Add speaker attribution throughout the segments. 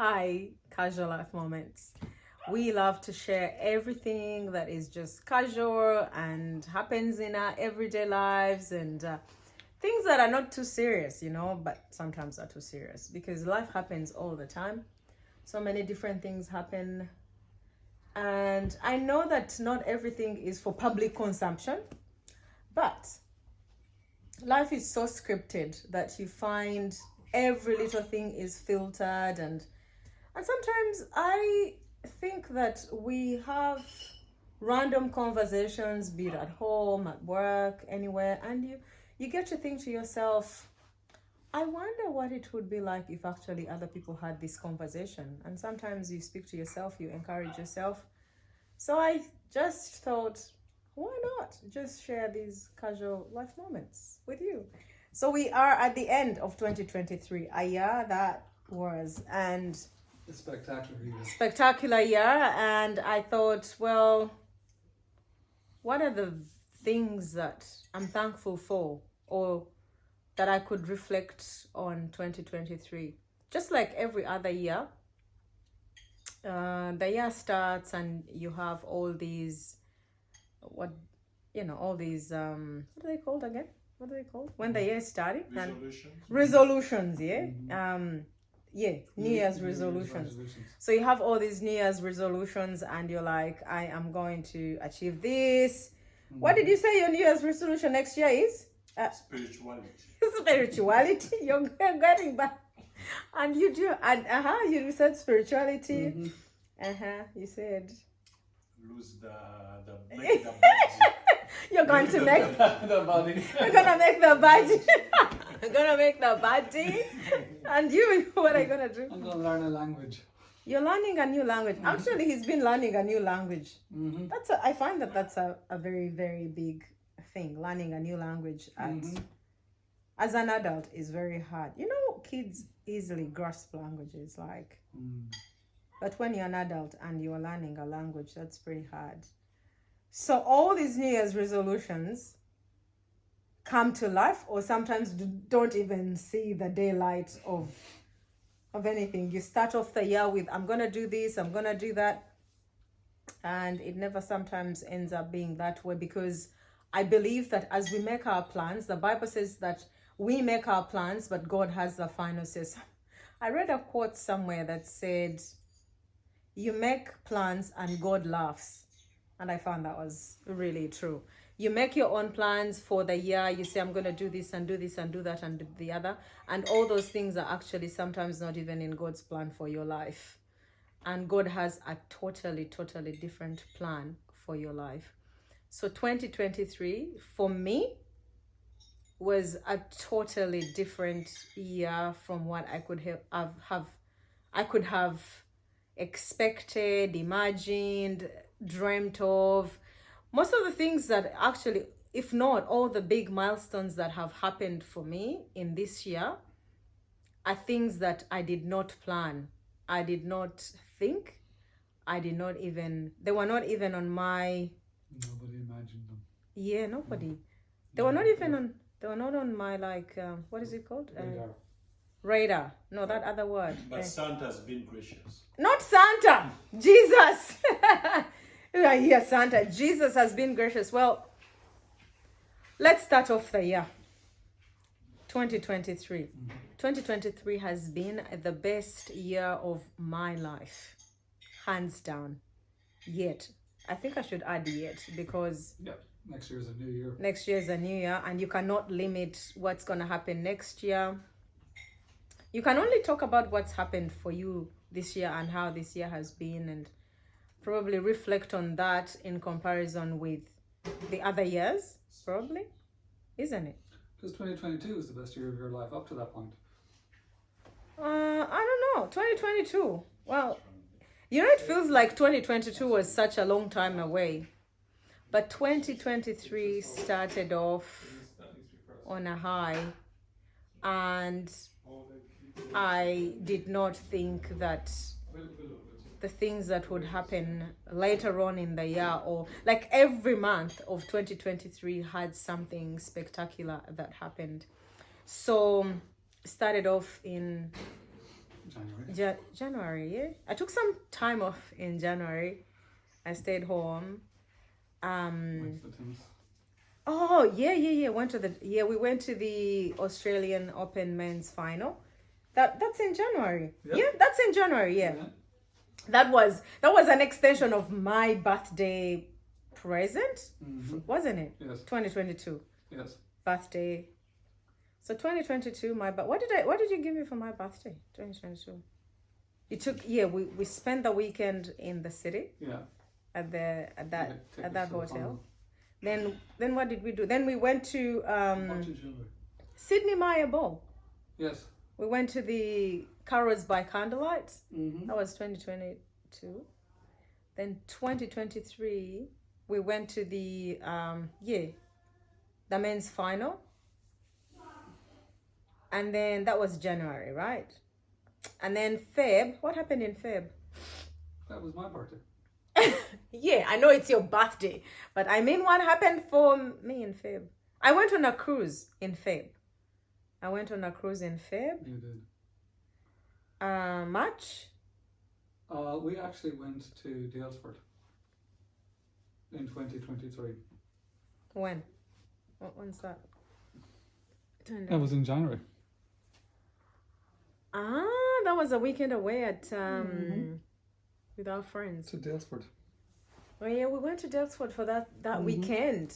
Speaker 1: Hi, Casual Life Moments. We love to share everything that is just casual and happens in our everyday lives and things that are not too serious, but sometimes are too serious because life happens all the time. So many different things happen. And I know that not everything is for public consumption, but life is so scripted that you find every little thing is filtered and sometimes I think that we have random conversations, be it at home, at work, anywhere, and you get to think to yourself, I wonder what it would be like if actually other people had this conversation. And sometimes you speak to yourself, you encourage yourself. So I just thought, why not just share these casual life moments with you? So we are at the end of 2023, a year that was, and
Speaker 2: a
Speaker 1: spectacular year. And I thought, well, what are the things that I'm thankful for or that I could reflect on 2023? Just like every other year, the year starts and you have all these, all these, what are they called again? What are they called? When the year is starting? Resolutions, yeah?
Speaker 2: Mm-hmm.
Speaker 1: New Year's resolutions. So you have all these New Year's resolutions and you're like, I am going to achieve this. Mm-hmm. What did you say your New Year's resolution next year is?
Speaker 3: Spirituality.
Speaker 1: Spirituality. You're getting back. And you do, and you said spirituality.
Speaker 2: Mm-hmm.
Speaker 1: You said
Speaker 3: Lose make the body.
Speaker 1: You're going to make
Speaker 2: the body.
Speaker 1: You're gonna make the body. I'm gonna make the body. And you, what are you gonna do?
Speaker 2: I'm gonna learn a language.
Speaker 1: You're learning a new language.
Speaker 2: Mm-hmm.
Speaker 1: Actually, he's been learning a new language.
Speaker 2: Mm-hmm.
Speaker 1: I find that's a very, very big thing. Learning a new language as an adult is very hard. Kids easily grasp languages, but when you're an adult and you're learning a language, that's pretty hard. So all these New Year's resolutions come to life, or sometimes don't even see the daylight of anything. You start off the year with, I'm gonna do this, I'm gonna do that, and it never sometimes ends up being that way, because I believe that as we make our plans, the Bible says that we make our plans, but God has the final say. I read a quote somewhere that said, you make plans and God laughs. And I found that was really true. You make your own plans for the year. You say, I'm going to do this and do this and do that and do the other. And all those things are actually sometimes not even in God's plan for your life. And God has a totally, totally different plan for your life. So 2023, for me, was a totally different year from what I could have expected, imagined, dreamt of. Most of the things that actually, if not all the big milestones that have happened for me in this year, are things that I did not plan. I did not think. They were not even on my...
Speaker 2: Nobody imagined them.
Speaker 1: Yeah, nobody. They were not even on... They were not on my, what is it called? Radar. No, that other word.
Speaker 3: But Santa's been gracious.
Speaker 1: Not Santa! Jesus! I hear Santa. Jesus has been gracious. Well, let's start off the year. 2023. 2023 has been the best year of my life. Hands down. Yet. I think I should add yet, because...
Speaker 2: Yeah. Next year is a new year.
Speaker 1: Next year is a new year, and you cannot limit what's going to happen next year. You can only talk about what's happened for you this year and how this year has been, and probably reflect on that in comparison with the other years, probably, isn't it?
Speaker 2: Because 2022 is the best year of your life up to that point.
Speaker 1: I don't know. 2022. Well, it feels like 2022 was such a long time away. But 2023 started off on a high, and I did not think that the things that would happen later on in the year, or like every month of 2023 had something spectacular that happened. So started off in
Speaker 2: January.
Speaker 1: January, yeah. I took some time off in January. I stayed home.
Speaker 2: Went to the tennis.
Speaker 1: Oh yeah. We went to the Australian Open men's final. That's in January.
Speaker 2: Yeah.
Speaker 1: Yeah, that's in January. Yeah. That was an extension of my birthday present, wasn't it?
Speaker 2: Yes.
Speaker 1: 2022
Speaker 2: Yes.
Speaker 1: birthday. So 2022, what did you give me for my birthday? 2022. You took we spent the weekend in the city
Speaker 2: Yeah.
Speaker 1: at that
Speaker 2: Tickets to the
Speaker 1: hotel.
Speaker 2: final.
Speaker 1: Then what did we do? Then we went to
Speaker 2: What did you do?
Speaker 1: Sydney Maya Ball.
Speaker 2: Yes.
Speaker 1: We went to the Carols by Candlelight.
Speaker 2: Mm-hmm.
Speaker 1: That was 2022. Then 2023, we went to the men's final. And then that was January, right? And then Feb, what happened in Feb?
Speaker 2: That was my birthday.
Speaker 1: Yeah, I know it's your birthday, but I mean, what happened for me in Feb? I went on a cruise in Feb.
Speaker 2: You did.
Speaker 1: March.
Speaker 2: We actually went to Dalesford in 2023.
Speaker 1: When? When's that?
Speaker 2: That was in January.
Speaker 1: That was a weekend away at with our friends.
Speaker 2: To Dalesford.
Speaker 1: Oh yeah, we went to Dalesford for that weekend.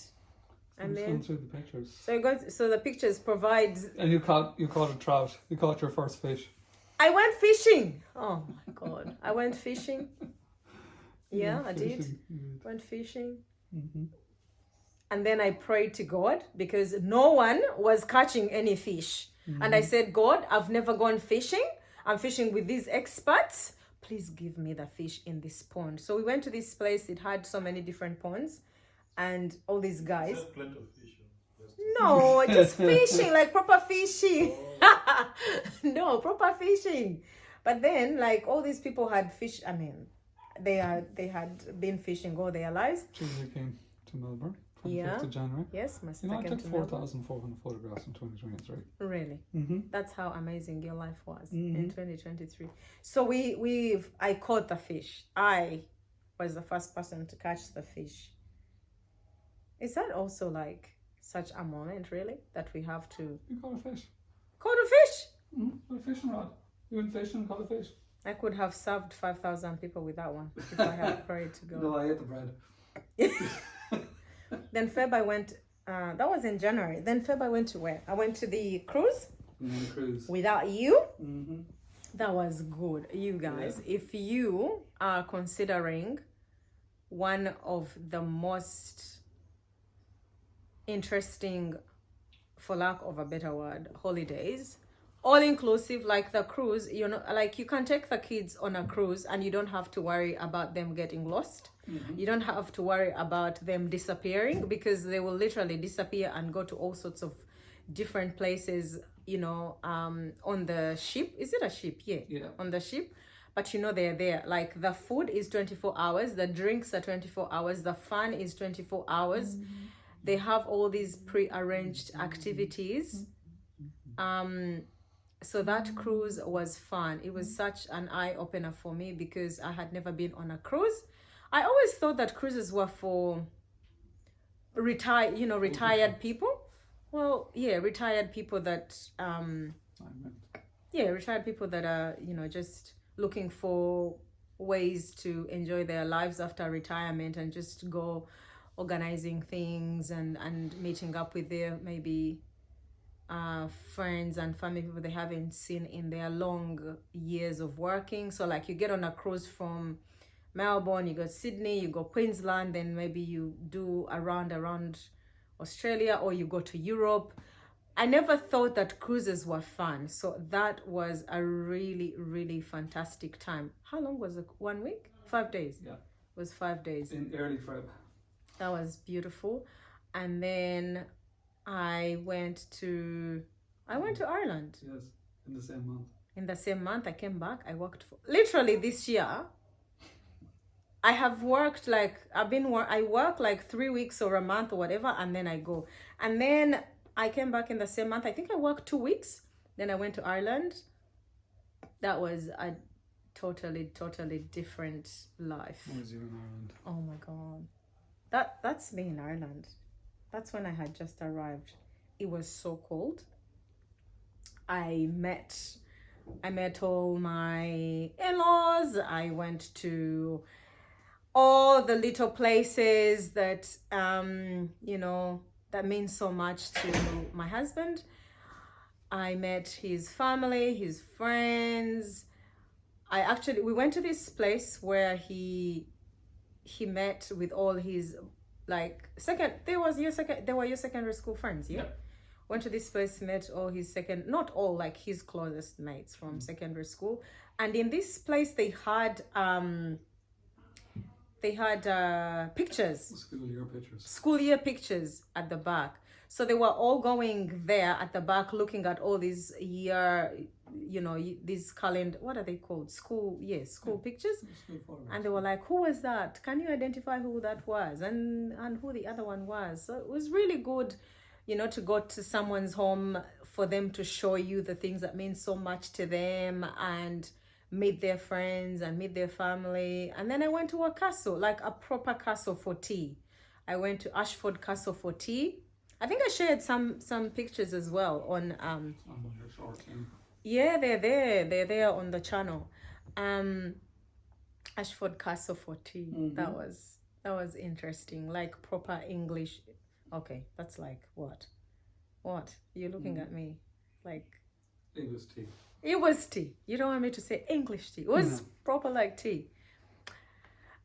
Speaker 2: I'm
Speaker 1: And
Speaker 2: just
Speaker 1: then
Speaker 2: going through the pictures.
Speaker 1: so the pictures provide.
Speaker 2: And you caught a trout. You caught your first fish.
Speaker 1: I went fishing. Oh my god, I went fishing. Yeah, I did.
Speaker 2: Fishing. You did.
Speaker 1: Went fishing.
Speaker 2: Mm-hmm.
Speaker 1: And then I prayed to God because no one was catching any fish. And I said, God, I've never gone fishing. I'm fishing with these experts. Please give me the fish in this pond. So we went to this place. It had so many different ponds and all these guys.
Speaker 3: Just plenty of fish.
Speaker 1: No, just fishing, like proper fishing. No, proper fishing. But then, like, all these people had fish. I mean, they had been fishing all their lives.
Speaker 2: Julia came to Melbourne, 25th
Speaker 1: Yeah.
Speaker 2: of January.
Speaker 1: Yes, my
Speaker 2: You
Speaker 1: sister
Speaker 2: know, I
Speaker 1: came
Speaker 2: took
Speaker 1: to Melbourne.
Speaker 2: 4,400 photographs in 2023.
Speaker 1: Really?
Speaker 2: Mm-hmm.
Speaker 1: That's how amazing your life was in 2023. So I caught the fish. I was the first person to catch the fish. Is that also like such a moment, really, that we have to
Speaker 2: You caught a fish.
Speaker 1: caught a fish?
Speaker 2: Mm-hmm. With a fishing rod. You went fishing and caught a fish.
Speaker 1: I could have served 5,000 people with that one if I had prayed to go.
Speaker 2: No, I ate the bread.
Speaker 1: Then Feb I went. That was in January. Then Feb I went to where? I went to the cruise
Speaker 2: And then the cruise.
Speaker 1: without you.
Speaker 2: Mm-hmm.
Speaker 1: That was good. You guys, if you are considering one of the most interesting, for lack of a better word, holidays, all inclusive, like the cruise, you know, like you can take the kids on a cruise and you don't have to worry about them getting lost. You don't have to worry about them disappearing because they will literally disappear and go to all sorts of different places, you know, on the ship. Is it a ship? Yeah. On the ship. But you know, they're there. Like the food is 24 hours, the drinks are 24 hours, the fun is 24 hours. They have all these pre-arranged activities. So that cruise was fun. It was such an eye-opener for me because I had never been on a cruise. I always thought that cruises were for retired people. Well, yeah, retired people that retired people that are, you know, just looking for ways to enjoy their lives after retirement and just go organizing things and meeting up with their maybe friends and family people they haven't seen in their long years of working. So like you get on a cruise from Melbourne, you go Sydney, you go Queensland, then maybe you do around Australia, or you go to Europe. I never thought that cruises were fun. So that was a really, really fantastic time. How long was it? 1 week? 5 days?
Speaker 2: Yeah.
Speaker 1: It was 5 days.
Speaker 2: In early Feb.
Speaker 1: That was beautiful. And then I went to Ireland.
Speaker 2: Yes, in the same month.
Speaker 1: In the same month, I came back. I worked for literally this year. I have worked like I work like 3 weeks or a month or whatever, and then I go. And then I came back in the same month. I think I worked 2 weeks. Then I went to Ireland. that was a totally different life.
Speaker 2: Where's you in Ireland?
Speaker 1: Oh my god. That's me in Ireland. That's when I had just arrived. It was so cold. I met all my in-laws. I went to all the little places that that means so much to my husband. I met his family, his friends. We went to this place where he met with all his they were your secondary school friends, yeah?
Speaker 2: Yep.
Speaker 1: Went to this place, met all his not all, like his closest mates from secondary school. And in this place they had pictures, school year pictures at the back. So they were all going there at the back looking at all these these calendar, what are they called? School pictures. And they were like, who was that? Can you identify who that was? And who the other one was? So it was really good, to go to someone's home for them to show you the things that mean so much to them and meet their friends and meet their family. And then I went to a castle, like a proper castle for tea. I went to Ashford Castle for tea. I think I shared some pictures as well on yeah, they're there on the channel. Ashford Castle for tea. That was interesting, like proper English. Okay, that's like what you're looking at me like
Speaker 2: it was tea.
Speaker 1: It was tea. You don't want me to say English tea. It was proper like tea.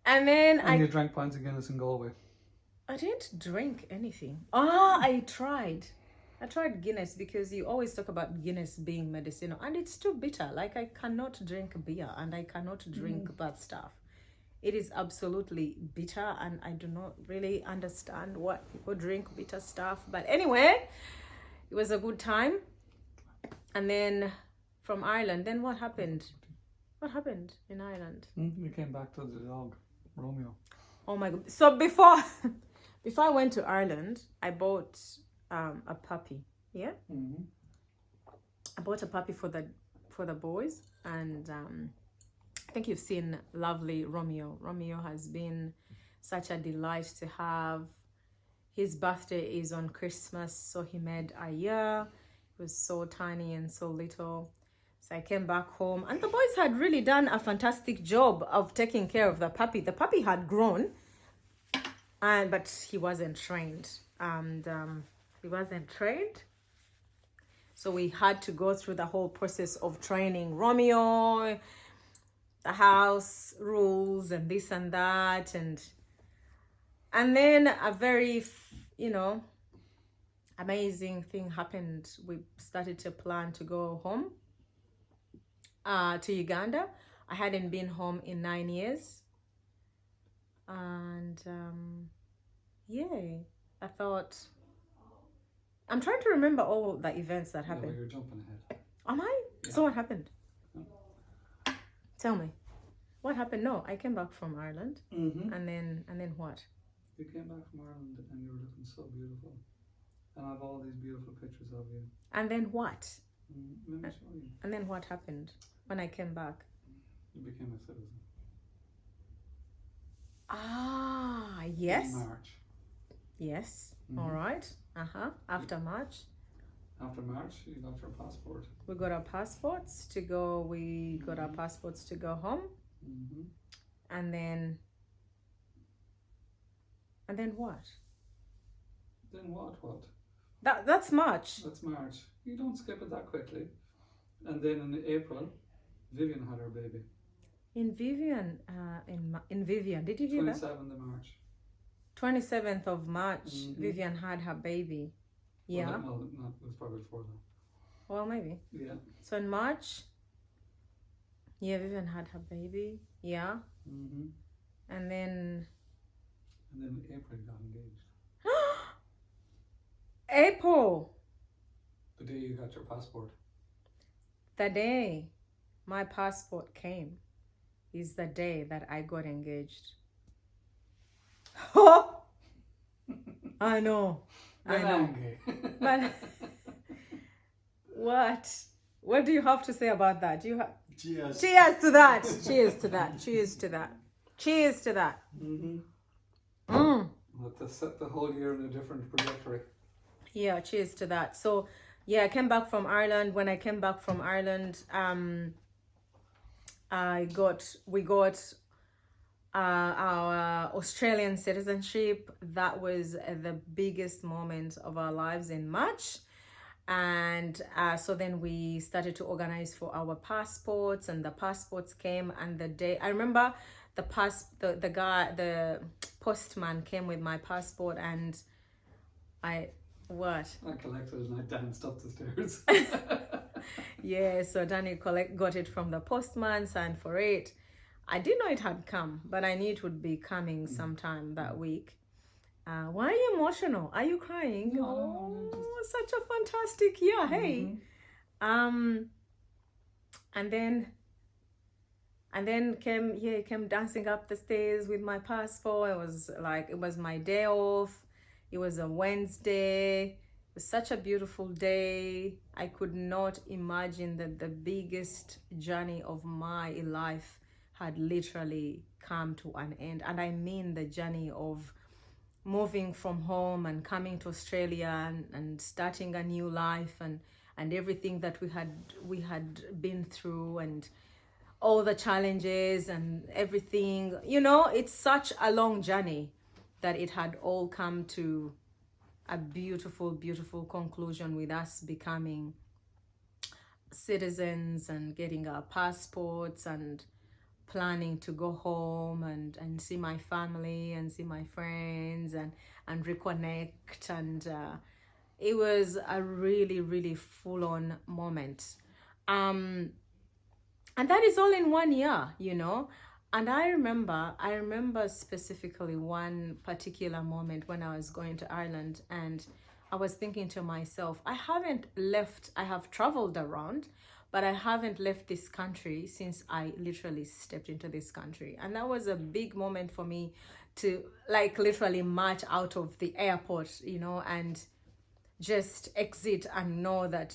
Speaker 1: And then
Speaker 2: you drank pints of Guinness in Galway.
Speaker 1: I didn't drink anything. I tried Guinness because you always talk about Guinness being medicinal, and it's too bitter. Like, I cannot drink beer and I cannot drink bad stuff. It is absolutely bitter, and I do not really understand what people drink bitter stuff. But anyway, it was a good time. And then from Ireland, then what happened? What happened in Ireland?
Speaker 2: You came back to the dog, Romeo.
Speaker 1: Oh my God. So before I went to Ireland, I bought a puppy. Yeah. I bought a puppy for the boys, and I think you've seen lovely Romeo. Romeo has been such a delight to have. His birthday is on Christmas, so he made a year. He was so tiny and so little. So I came back home, and the boys had really done a fantastic job of taking care of the puppy. The puppy had grown, but he wasn't trained. So we had to go through the whole process of training Romeo, the house rules and this and that, and then a very amazing thing happened. We started to plan to go home to Uganda. I hadn't been home in 9 years, and I thought, I'm trying to remember all the events that happened.
Speaker 2: You're jumping ahead.
Speaker 1: Am I?
Speaker 2: Yeah.
Speaker 1: So what happened? Tell me, what happened? No, I came back from Ireland, and then what?
Speaker 2: You came back from Ireland and you were looking so beautiful, and I have all these beautiful pictures of you.
Speaker 1: And then what?
Speaker 2: Let me show you.
Speaker 1: And then what happened when I came back?
Speaker 2: You became a citizen.
Speaker 1: Yes.
Speaker 2: In March.
Speaker 1: Yes. All right. After March.
Speaker 2: After March, you got your passport.
Speaker 1: We got our passports to go. We got our passports to go home. And then what?
Speaker 2: Then what?
Speaker 1: That's March.
Speaker 2: That's March. You don't skip it that quickly. And then in April, Vivian had her baby.
Speaker 1: In Vivian, did you hear that?
Speaker 2: 27th of March.
Speaker 1: 27th of March, Vivian had her baby. Yeah.
Speaker 2: Well, no, it was probably before that.
Speaker 1: Well, maybe.
Speaker 2: Yeah.
Speaker 1: So in March, Vivian had her baby. Yeah. And then
Speaker 2: April you got engaged.
Speaker 1: April.
Speaker 2: The day you got your passport.
Speaker 1: The day my passport came is the day that I got engaged. I know.
Speaker 2: But
Speaker 1: But what? What do you have to say about that? Do you have?
Speaker 3: Cheers.
Speaker 1: Cheers to that. Cheers to that. Cheers to that. Cheers to that.
Speaker 2: Let us set the whole year in a different trajectory.
Speaker 1: Yeah, cheers to that. So, yeah, I came back from Ireland. When I came back from Ireland, we got our Australian citizenship. That was the biggest moment of our lives in March. And so then we started to organize for our passports, and the passports came. And the day I remember, the postman came with my passport, and I
Speaker 2: collected it and I danced up the stairs.
Speaker 1: Yeah, so Danny got it from the postman, signed for it. I didn't know it had come, but I knew it would be coming sometime that week. Why are you emotional? Are you crying?
Speaker 2: No,
Speaker 1: Such a fantastic year. Hey. And then came dancing up the stairs with my passport. It was my day off. It was a Wednesday. It was such a beautiful day. I could not imagine that the biggest journey of my life had literally come to an end. And I mean the journey of moving from home and coming to Australia and starting a new life and everything that we had been through, and all the challenges and everything. It's such a long journey that it had all come to a beautiful, beautiful conclusion with us becoming citizens and getting our passports and planning to go home and see my family and see my friends and reconnect. And it was a really, really full-on moment. And that is all in 1 year, And I remember specifically one particular moment when I was going to Ireland, and I was thinking to myself, I have traveled around, but I haven't left this country since I literally stepped into this country. And that was a big moment for me to literally march out of the airport, and just exit and know that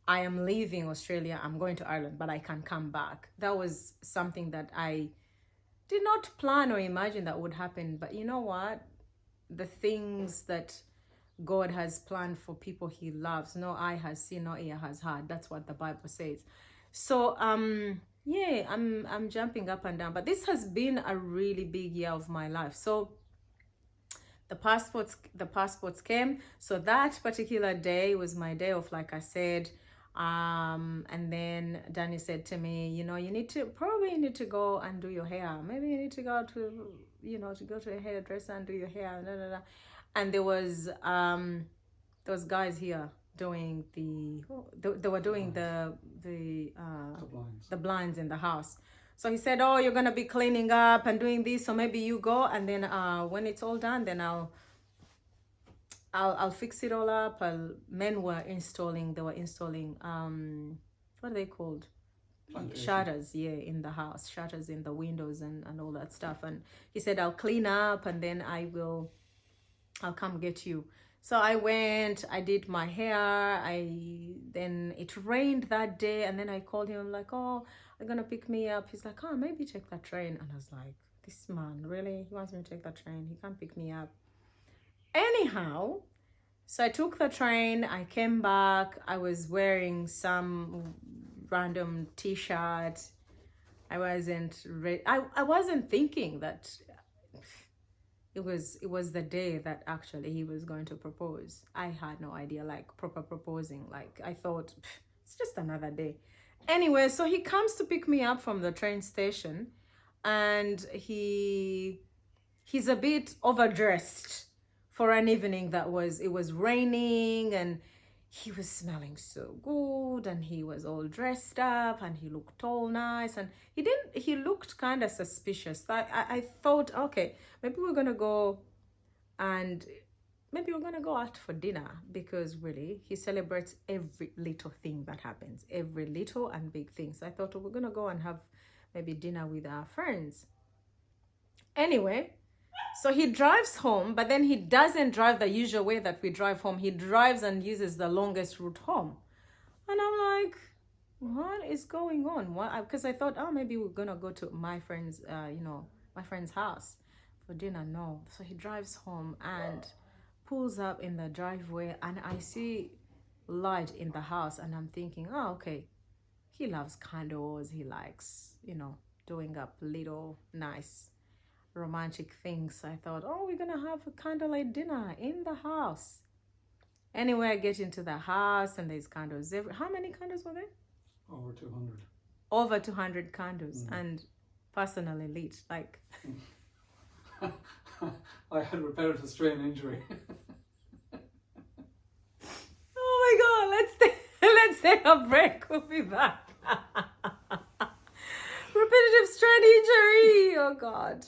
Speaker 1: I am leaving Australia, I'm going to Ireland, but I can come back. That was something that I did not plan or imagine that would happen. But you know what? The things that God has planned for people he loves, no eye has seen, no ear has heard. That's what the Bible says. So I'm jumping up and down. But this has been a really big year of my life. So the passports came. So that particular day was my day off, like I said. And then Danny said to me, you need to go and do your hair. Maybe you need to go to a hairdresser and do your hair. Blah, blah, blah. And there was those guys here doing they were doing the blinds in the house. So he said, oh, you're gonna be cleaning up and doing this, so maybe you go, and then when it's all done, then I'll fix it all up. They were installing what are they called? Shutters, in the house, shutters in the windows and all that stuff. And he said, I'll clean up and then I'll come get you. So I went, I did my hair. Then it rained that day, and then I called him. I'm like, oh, they're gonna pick me up. He's like, oh, maybe take that train. And I was like, this man, really? He wants me to take that train? He can't pick me up. Anyhow, so I took the train. I came back. I was wearing some random t-shirt. I wasn't ready. I wasn't thinking that it was the day that actually he was going to propose. I had no idea, proper proposing. I thought it's just another day. Anyway, so he comes to pick me up from the train station, and he's a bit overdressed for an evening it was raining, and he was smelling so good, and he was all dressed up, and he looked all nice, and he looked kind of suspicious. I thought, okay, maybe we're gonna go out for dinner, because really he celebrates every little thing that happens, every little and big thing. So I thought, we're gonna go and have maybe dinner with our friends. Anyway, so he drives home, but then he doesn't drive the usual way that we drive home. He drives and uses the longest route home. And I'm like, what is going on? What? Because I thought, oh, maybe we're gonna go to my friend's, my friend's house for dinner. No, so he drives home and pulls up in the driveway, and I see light in the house, and I'm thinking, oh, okay, he loves candles. He likes, doing up little nice romantic things. I thought, oh, we're gonna have a candlelight dinner in the house. Anyway, I get into the house and there's candles. How many candles were there?
Speaker 2: Over 200.
Speaker 1: Over 200 candles, and personally lit. Like,
Speaker 2: I had repaired a strain injury.
Speaker 1: oh my God, let's take a break. We'll be back. Repetitive strain injury. Oh God.